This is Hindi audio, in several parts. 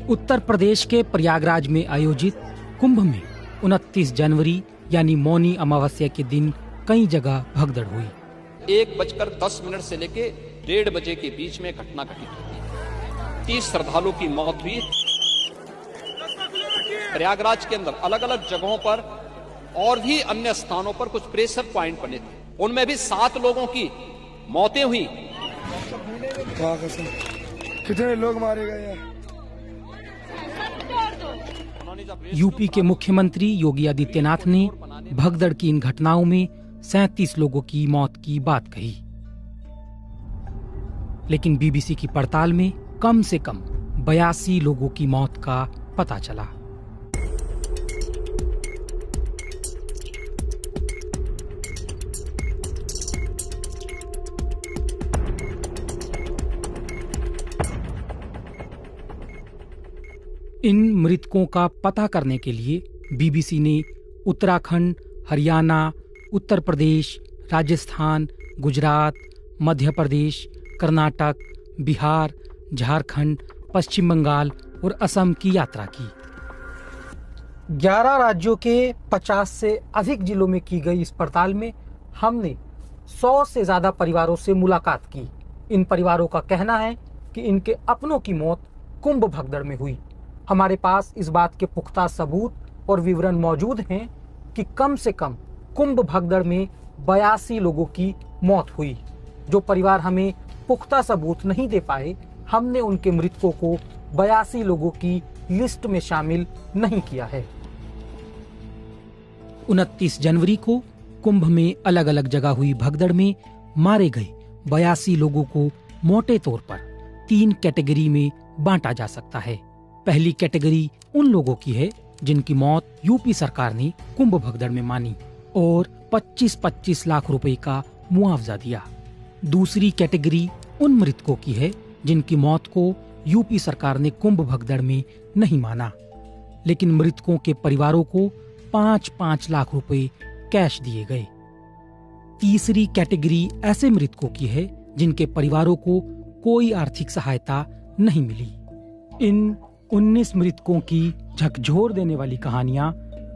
उत्तर प्रदेश के प्रयागराज में आयोजित कुंभ में 29 जनवरी यानी मौनी अमावस्या के दिन कई जगह भगदड़ हुई। 1:10 से लेके 1:30 बजे के बीच में घटना घटित हुई। 30 श्रद्धालुओं की मौत हुई। प्रयागराज के अंदर अलग अलग जगहों पर और भी अन्य स्थानों पर कुछ प्रेशर पॉइंट बने थे, उनमें भी 7 लोगों की मौतें हुई। कितने लोग मारे गए हैं? यूपी के मुख्यमंत्री योगी आदित्यनाथ ने भगदड़ की इन घटनाओं में 37 लोगों की मौत की बात कही, लेकिन बीबीसी की पड़ताल में कम से कम 82 लोगों की मौत का पता चला। इन मृतकों का पता करने के लिए बीबीसी ने उत्तराखंड, हरियाणा, उत्तर प्रदेश, राजस्थान, गुजरात, मध्य प्रदेश, कर्नाटक, बिहार, झारखंड, पश्चिम बंगाल और असम की यात्रा की। 11 राज्यों के 50 से अधिक जिलों में की गई इस पड़ताल में हमने 100 से ज्यादा परिवारों से मुलाकात की। इन परिवारों का कहना है कि इनके अपनों की मौत कुंभ भगदड़ में हुई। हमारे पास इस बात के पुख्ता सबूत और विवरण मौजूद हैं कि कम से कम कुंभ भगदड़ में 82 लोगों की मौत हुई। जो परिवार हमें पुख्ता सबूत नहीं दे पाए, हमने उनके मृतकों को 82 लोगों की लिस्ट में शामिल नहीं किया है। 29 जनवरी को कुंभ में अलग अलग जगह हुई भगदड़ में मारे गए 82 लोगों को मोटे तौर पर 3 कैटेगरी में बांटा जा सकता है। पहली कैटेगरी उन लोगों की है जिनकी मौत यूपी सरकार ने कुंभ भगदड़ में मानी और 25-25 लाख रुपए का मुआवजा दिया। दूसरी कैटेगरी उन मृतकों की है जिनकी मौत को यूपी सरकार ने कुंभ भगदड़ में नहीं माना, लेकिन मृतकों के परिवारों को 5-5 लाख रुपए कैश दिए गए। तीसरी कैटेगरी ऐसे मृतकों की है जिनके परिवारों को कोई आर्थिक सहायता नहीं मिली। इन 19 मृतकों की झकझोर देने वाली कहानियां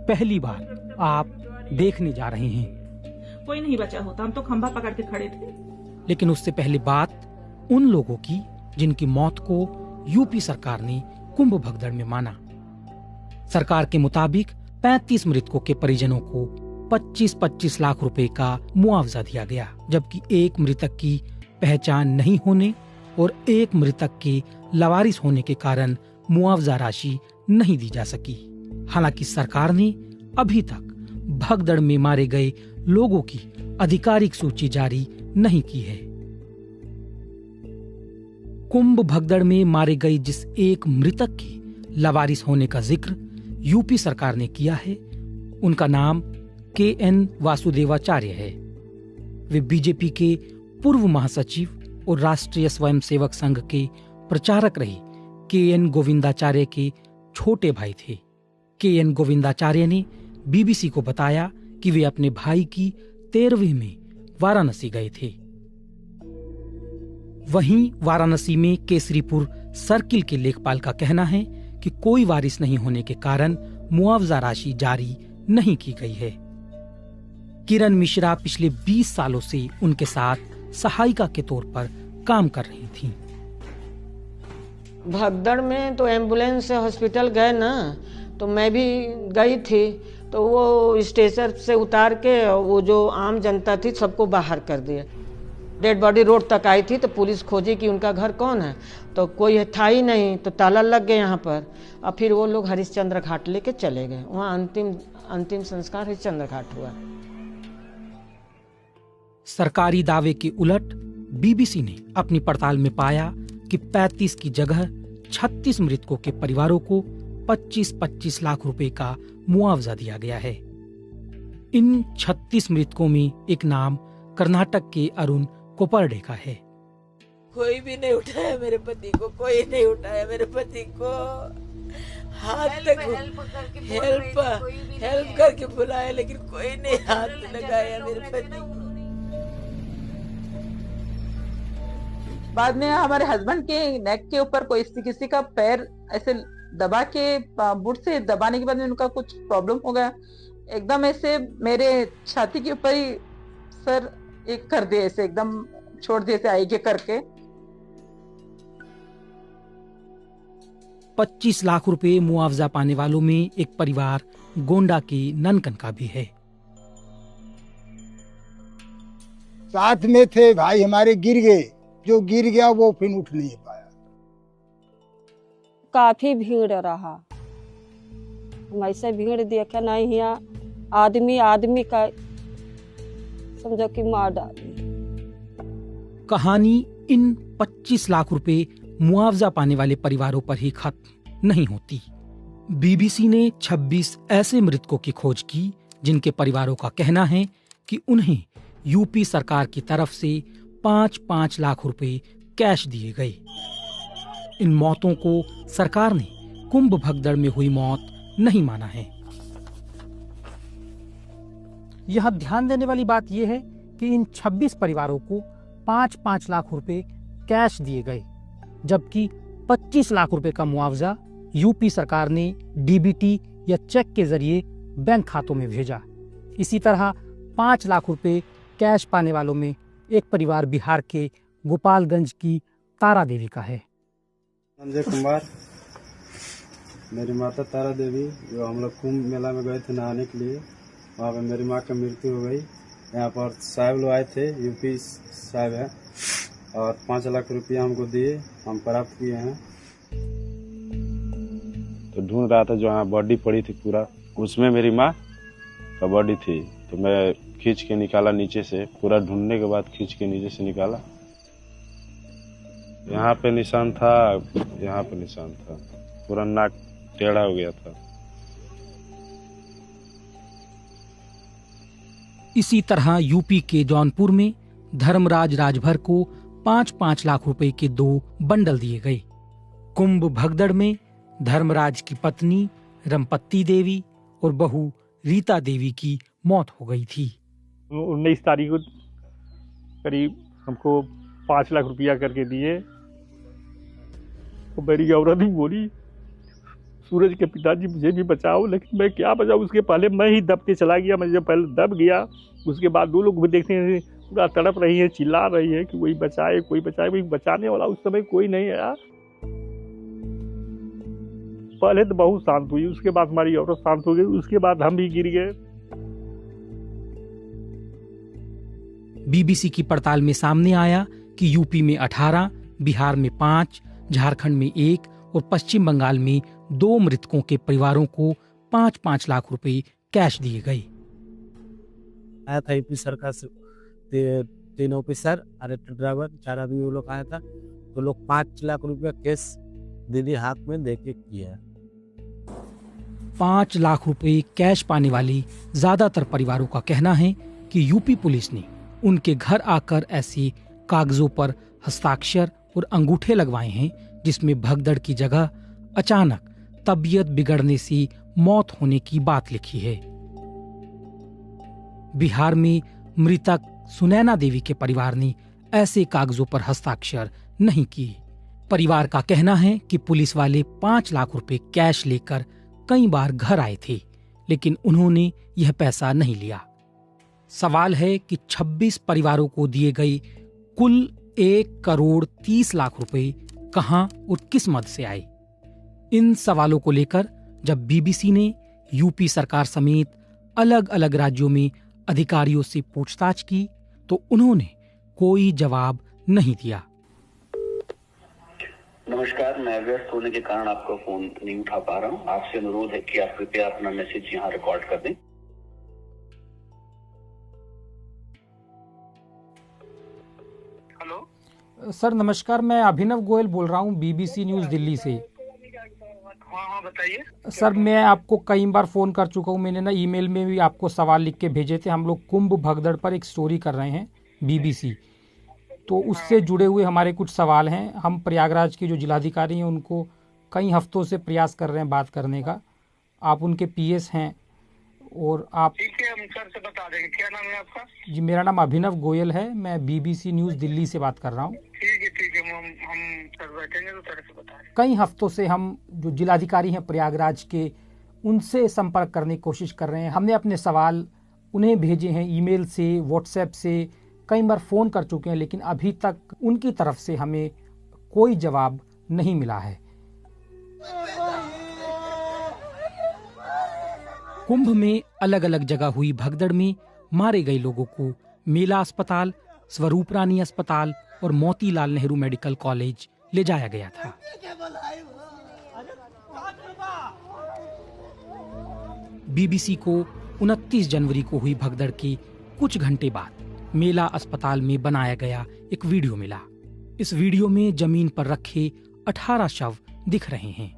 पहली बार आप देखने जा रहे हैं। कोई नहीं बचा होता, हम तो खंभा पकड़ के खड़े थे। लेकिन उससे पहले बात उन लोगों की जिनकी मौत को यूपी सरकार ने कुंभ भगदड़ में माना। सरकार के मुताबिक 35 मृतकों के परिजनों को 25-25 लाख रुपए का मुआवजा दिया गया, जबकि एक मृतक की पहचान नहीं होने और एक मृतक के लावारिस होने के कारण मुआवजा राशि नहीं दी जा सकी। हालांकि सरकार ने अभी तक भगदड़ में मारे गए लोगों की आधिकारिक सूची जारी नहीं की है। कुंभ भगदड़ में मारे गए जिस एक मृतक के लावारिस होने का जिक्र यूपी सरकार ने किया है, उनका नाम KN वासुदेवाचार्य है। वे बीजेपी के पूर्व महासचिव और राष्ट्रीय स्वयंसेवक संघ के प्रचारक रहे KN गोविंदाचार्य के छोटे भाई थे। KN गोविंदाचार्य ने बीबीसी को बताया कि वे अपने भाई की 13वीं में वाराणसी गए थे। वहीं वाराणसी में केसरीपुर सर्किल के लेखपाल का कहना है कि कोई वारिस नहीं होने के कारण मुआवजा राशि जारी नहीं की गई है। किरण मिश्रा पिछले 20 सालों से उनके साथ सहायिका के तौर पर काम कर रही थीं। भगदड़ में तो एम्बुलेंस से हॉस्पिटल गए ना, तो मैं भी गई थी। तो वो स्टेशन से उतार के वो जो आम जनता थी सबको बाहर कर दिया। डेड बॉडी रोड तक आई थी तो पुलिस खोजी कि उनका घर कौन है, तो कोई था ही नहीं, तो ताला लग गया यहाँ पर। और फिर वो लोग हरिश्चंद्र घाट लेके चले गए। वहाँ अंतिम संस्कार हरिश्चंद्र घाट हुआ। सरकारी दावे के उलट बीबीसी ने अपनी पड़ताल में पाया कि 35 की जगह 36 मृतकों के परिवारों को 25-25 लाख रुपए का मुआवजा दिया गया है। इन 36 मृतकों में एक नाम कर्नाटक के अरुण कोपर्डे का है। कोई भी नहीं उठाया मेरे पति को, कोई नहीं उठाया मेरे पति को। हाथ तक हेल्प करके बुलाया, लेकिन कोई नहीं हाथ लगाया मेरे पति को। बाद में हमारे हस्बैंड के नेक के ऊपर कोई किसी का पैर ऐसे दबा के बुट से दबाने के बाद में उनका कुछ प्रॉब्लम हो गया, एकदम ऐसे मेरे छाती के ऊपर ही सर एक कर दिए, ऐसे एकदम छोड़ दिए आगे करके। 25 लाख रुपए मुआवजा पाने वालों में एक परिवार गोंडा के ननकन का भी है। साथ में थे भाई हमारे, गिर गए, जो गिर गया वो फिर उठ नहीं पाया। काफी भीड़ रहा, हम ऐसे भीड़ देखे नहीं है, आदमी का समझो कि मार डाली। कहानी इन 25 लाख रुपए मुआवजा पाने वाले परिवारों पर ही खत्म नहीं होती। बीबीसी ने 26 ऐसे मृतकों की खोज की जिनके परिवारों का कहना है कि उन्हें यूपी सरकार की तरफ से 5-5 लाख रुपए कैश दिए गए। इन मौतों को सरकार ने कुंभ भगदड़ में हुई मौत नहीं माना है। यह ध्यान देने वाली बात यह है कि इन 26 परिवारों को 5-5 लाख रुपए कैश दिए गए, जबकि 25 लाख रुपए का मुआवजा यूपी सरकार ने डीबीटी या चेक के जरिए बैंक खातों में भेजा। इसी तरह 5 लाख रुपए कैश पाने वालों में एक परिवार बिहार के गोपालगंज की तारा देवी का है। संजय कुमार, मेरी माता तारा देवी, जो हम लोग कुंभ मेला में गए थे नहाने के लिए, वहाँ पे मेरी माँ की मृत्यु हो गई। यहाँ पर साहब लोग आए थे, यूपी साहब है, और 5 लाख रुपया हमको दिए, हम प्राप्त किए हैं। तो ढूंढ रहा था, जो यहाँ बॉडी पड़ी थी पूरा, उसमें मेरी माँ का बॉडी थी, तो मैं खींच के निकाला नीचे से, पूरा ढूंढने के बाद खींच के नीचे से निकाला। यहाँ पे निशान था, यहाँ पे निशान था, पूरा नाक टेढ़ा हो गया था। इसी तरह यूपी के जौनपुर में धर्मराज राजभर को 5-5 लाख रुपए के 2 बंडल दिए गए। कुंभ भगदड़ में धर्मराज की पत्नी रमपत्ती देवी और बहू रीता देवी की मौत हो गई थी। 19 तारीख को करीब हमको 5 लाख रुपया करके दिए। तो मेरी औरत भी बोली, सूरज के पिताजी मुझे भी बचाओ, लेकिन मैं क्या बचाऊं, उसके पहले मैं ही दब के चला गया। मैं जब पहले दब गया, उसके बाद 2 लोग भी देखते हैं पूरा तड़प रही है, चिल्ला रही है कि कोई बचाए, कोई बचाए, कोई बचाने वाला उस समय कोई नहीं आया। पहले तो बहुत शांत हुई, उसके बाद हमारी औरत शांत हो गई, उसके बाद हम भी गिर गए। बीबीसी की पड़ताल में सामने आया कि यूपी में 18, बिहार में 5, झारखंड में 1 और पश्चिम बंगाल में 2 मृतकों के परिवारों को 5-5 लाख रुपए कैश दिए गए। आया था यूपी सरकार से 3 ऑफिसर और एक ड्राइवर, 4 आदमी वो लोग आया था, तो लोग 5 लाख रुपया कैश दीदी हाथ में देके किया। 5 लाख रुपए कैश पाने वाली ज्यादातर परिवारों का कहना है कि यूपी पुलिस ने उनके घर आकर ऐसे कागजों पर हस्ताक्षर और अंगूठे लगवाए हैं जिसमें भगदड़ की जगह अचानक तबीयत बिगड़ने से मौत होने की बात लिखी है। बिहार में मृतक सुनैना देवी के परिवार ने ऐसे कागजों पर हस्ताक्षर नहीं किए। परिवार का कहना है कि पुलिस वाले 5 लाख रुपए कैश लेकर कई बार घर आए थे, लेकिन उन्होंने यह पैसा नहीं लिया। सवाल है कि 26 परिवारों को दिए गए कुल 1 करोड़ 30 लाख रुपए कहां और किस मद से आए। इन सवालों को लेकर जब बीबीसी ने यूपी सरकार समेत अलग अलग राज्यों में अधिकारियों से पूछताछ की तो उन्होंने कोई जवाब नहीं दिया। नमस्कार, मैं व्यस्त होने के कारण आपका फोन नहीं उठा पा रहा हूँ। आपसे अनुरोध है कि आप कृपया अपना मैसेज यहाँ रिकॉर्ड कर दें। हेलो सर, नमस्कार, मैं अभिनव गोयल बोल रहा हूँ बीबीसी न्यूज दिल्ली से। हाँ बताइए सर, मैं आपको कई बार फोन कर चुका हूँ, मैंने ना ईमेल में भी आपको सवाल लिख के भेजे थे। हम लोग कुंभ भगदड़ पर एक स्टोरी कर रहे हैं बीबीसी, तो उससे जुड़े हुए हमारे कुछ सवाल हैं। हम प्रयागराज के जो जिलाधिकारी हैं उनको कई हफ्तों से प्रयास कर रहे हैं बात करने का। आप उनके पीएस हैं और आप। ठीक है, हम सर से बता देंगे। क्या नाम है आपका? जी, मेरा नाम अभिनव गोयल है, मैं बीबीसी न्यूज दिल्ली से बात कर रहा हूँ। ठीक है, हम सर बैठेंगे तो तरह से बता रहे हैं। कई हफ्तों से हम जो जिलाधिकारी हैं प्रयागराज के, उनसे संपर्क करने की कोशिश कर रहे हैं। हमने अपने सवाल उन्हें भेजे हैं ईमेल से, व्हाट्सएप से, कई बार फ़ोन कर चुके हैं, लेकिन अभी तक उनकी तरफ से हमें कोई जवाब नहीं मिला है। कुंभ में अलग अलग जगह हुई भगदड़ में मारे गए लोगों को मेला अस्पताल, स्वरूप रानी अस्पताल और मोतीलाल नेहरू मेडिकल कॉलेज ले जाया गया था। बीबीसी को 29 जनवरी को हुई भगदड़ के कुछ घंटे बाद मेला अस्पताल में बनाया गया एक वीडियो मिला। इस वीडियो में जमीन पर रखे 18 शव दिख रहे हैं।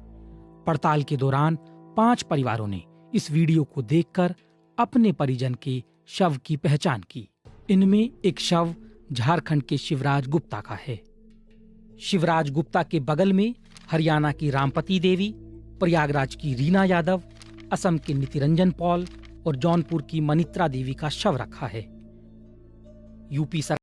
पड़ताल के दौरान 5 परिवारों ने इस वीडियो को देखकर अपने परिजन के शव की पहचान की। इनमें एक शव झारखंड के शिवराज गुप्ता का है। शिवराज गुप्ता के बगल में हरियाणा की रामपति देवी, प्रयागराज की रीना यादव, असम के नितिरंजन पॉल और जौनपुर की मनित्रा देवी का शव रखा है। यूपी सरकार